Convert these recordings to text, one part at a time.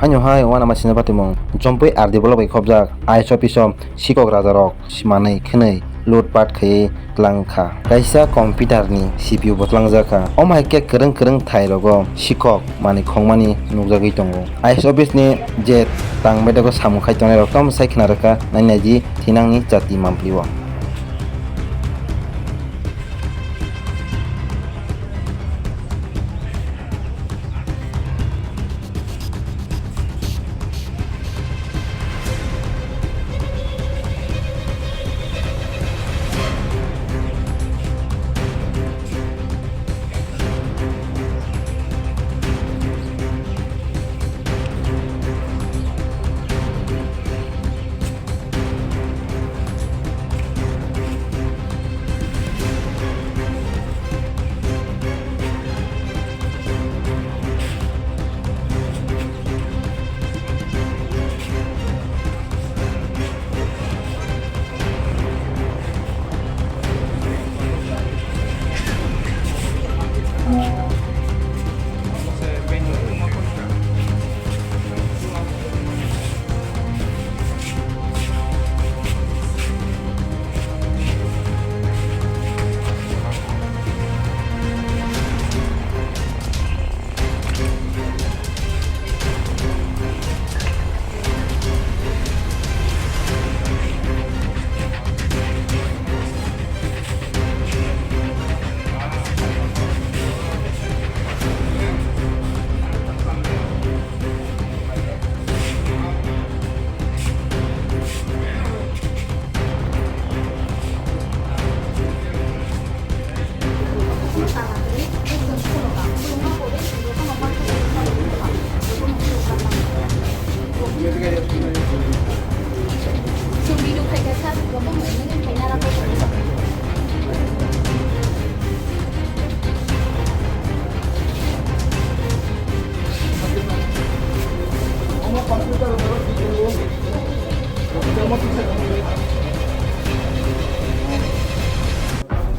Hanyo hai wana masina patimong jompoi ardi bolobai khobjak IS office sikok rajarok manui khwnui lutpat khaiui tlangkha kaisa computer ni CPU bo tlangjaka o mai ke kwrung kwrung thai rogo sikok manui khongmani nugjagui tongo IS office ni je tangbai dago samung khai tongnai rok tom sai khna raka nainaji thinangni jati mamplio.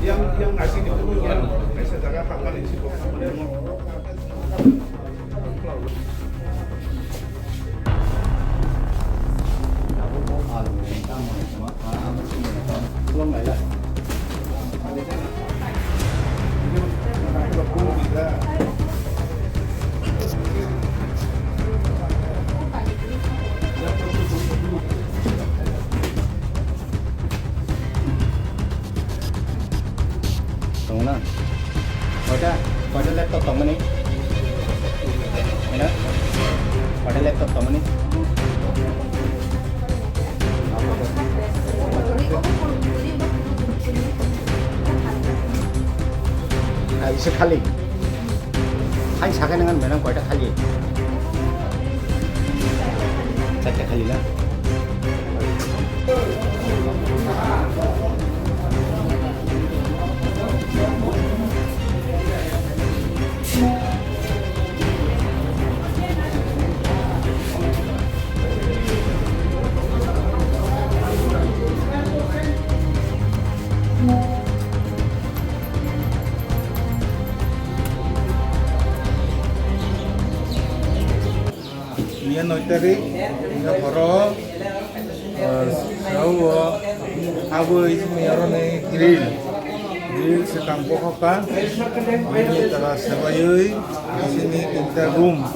yang ngasih itu yang secara fakta itu belum ya. Nah, pada laptop kamu nih, mana? Pada laptop kamu nih. Bisa kali. Hai sakai dengan mana? Pada kali. Satu kali lah. Ini noiteri, ini horo, sawo, abu ini orang grill sedang pokokkan, ini telah sebagai di sini kita room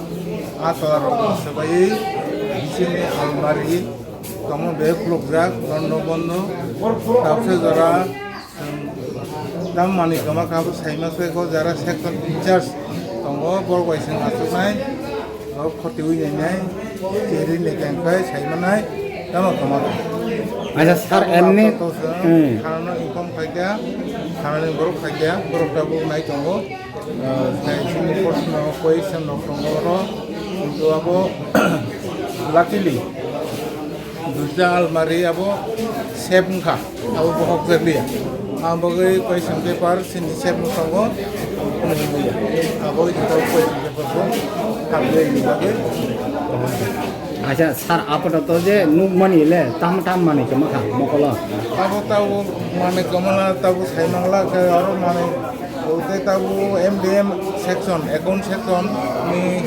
atau sebagai di sini almari, kamu belok jak, bondo, tapi jara, dam mani kamu kamu saya masuk ke jara sector teachers, kamu berkuasa masuk naik. Khoti uinya ciri lekan kai saya mana kamu kemana? Ada sar ini. Karena income kerja, karena beruk kerja, beruk dabu naik tunggu. Saya sini personal question nongkrong itu aku luckily dua almari aku sepungka, aku bohong kerja. Ambil question paper sini sepungka aku itu question paper Aja sar apa tu je nuk mani le tam mani cuma kan mokola. Aku tahu mana kemana tahu saya mangla ke orang mana. Udah tahu MDM section, account section ni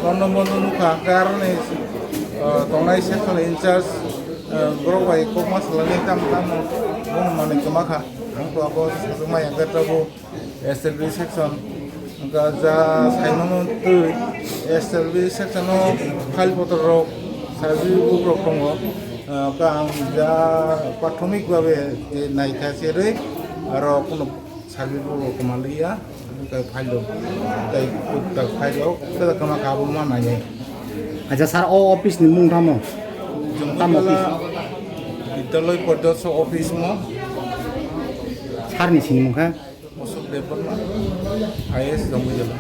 Rondo nuka karena tonai section incharge berapa ikut masalah ni tam mana kemaka angku aku semua yang kataku SLB section gaza sainono tu SLB section no file potro sabi buku tongo ka angja prathomik bhabe naika sere aro kono sabi buku kemalia ka file tai ta file ta kama kabu ma nai আচ্ছা sir ও office নি মুং থামো তাম office বিদ্যালয় পর্যন্ত office মো স্যারনি সিং মুখা Ashok Debbarma IAS Jampuijala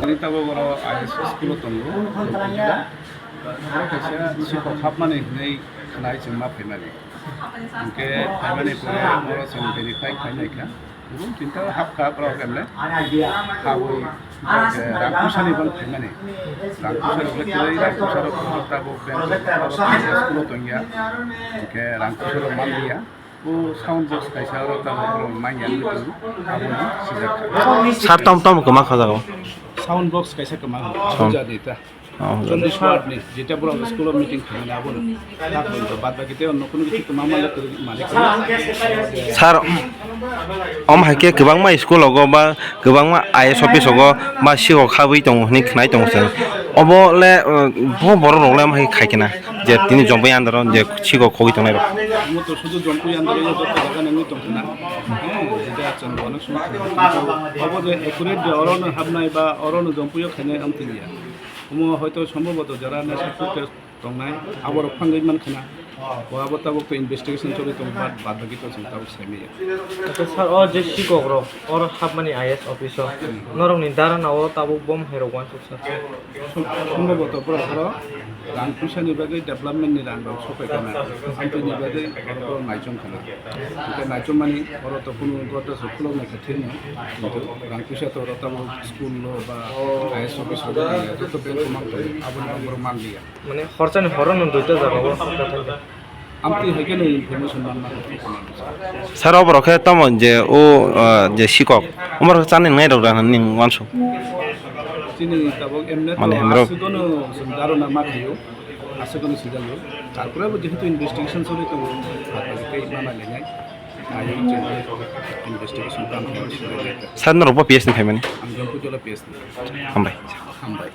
Ini tahu kalau IS sepuluh tunggu, kalau kerja si kokap mana ini kenai cuma penari, mungkin penari boleh orang yang verify kenai kan, belum cinta hak hak program le, hawi rangkusan ini pun penari, rangkusan boleh kiri rangkusan kalau tahu kalau sepuluh tunggu, mungkin rangkusan mandi ya. Bu sound box kaisa orang tahu main yang itu, abu ni sejak. Sir Tom Tom কমা খাওয়া যাবো sound box কাইসা কমা Sound. বুঝা দিতা চল্লিশ watt নেই যেটা পুরো স্কুলের meeting খাই না বলো বাদ বাকিতে অন্য কোনো কিছু তো মামলা করে মালিক সার হাইকে গোबां স্কুलाव बा गोबां आइएस अफिसाव बा सिगाङाव खाबै दं होननाय खोनाय दं जों अबले बर' रावलाय माहाय खायकेना जे दिनै जम्बै आन्दाराव जे सिगाङाव खगै दंनाय र আমি তো শুধু জম্পুই আন্দোলন যত জায়গা নেই তো না যেটা চন্দ্র অনেক সময় অবদে একুরেট যে অরণ্য হাবনাই বা অরণ্য জম্পুইও খাইনাই আমতি দিয়া হয়তো সম্ভবত যারা নেশা করতে দंनाय আবার ফাঙ্গাই মান খানা বহাবো তাবো তো ইনভেস্টিগেশন চলে তো বাদ বাকি তো চিন্তা সেমিয়া আচ্ছা স্যার ও যে শিক্ষক ওর হাবমানি আইএস অফিসার নরংনি দারানাও তাবো বম হেরোগান স্যার সম্ভবত পুরো ধরো রাংপুসানি বাদে ডেভেলপমেন্টনি রাং সফাইখানা সামপ্রনি বাদে বড় নাইচম খানা এটা নাইচম মানে বড় তো কোনো গটা সফল না খাথিন কিন্তু রাংপুসা তো রতাম স্কুল বা আইএস অফিস যত বেল মান আবন বড় মান দিয়া মানে খরচানি হরন দুইটা জায়গা আমতি হেকেনে ইনফরমেশন মান सार अबरखे तम जे ओ जे सिকক अमर चाने नाय रौरा निं वानसु চিনি তাবক এমনে মানে তো আমরা- আসিগনো ধারণা মাথায়ও আসিগনো সিজালো তারপরে যেহেতু ইনভেস্টিগেশন চলে তো এই মানা লেঙাই আইও ইনভেস্টিগেশন কাম করে सार नरबा पिएस नि फायमानि আমি জম্পু জলা পেয়েছি हामबाय হামবাই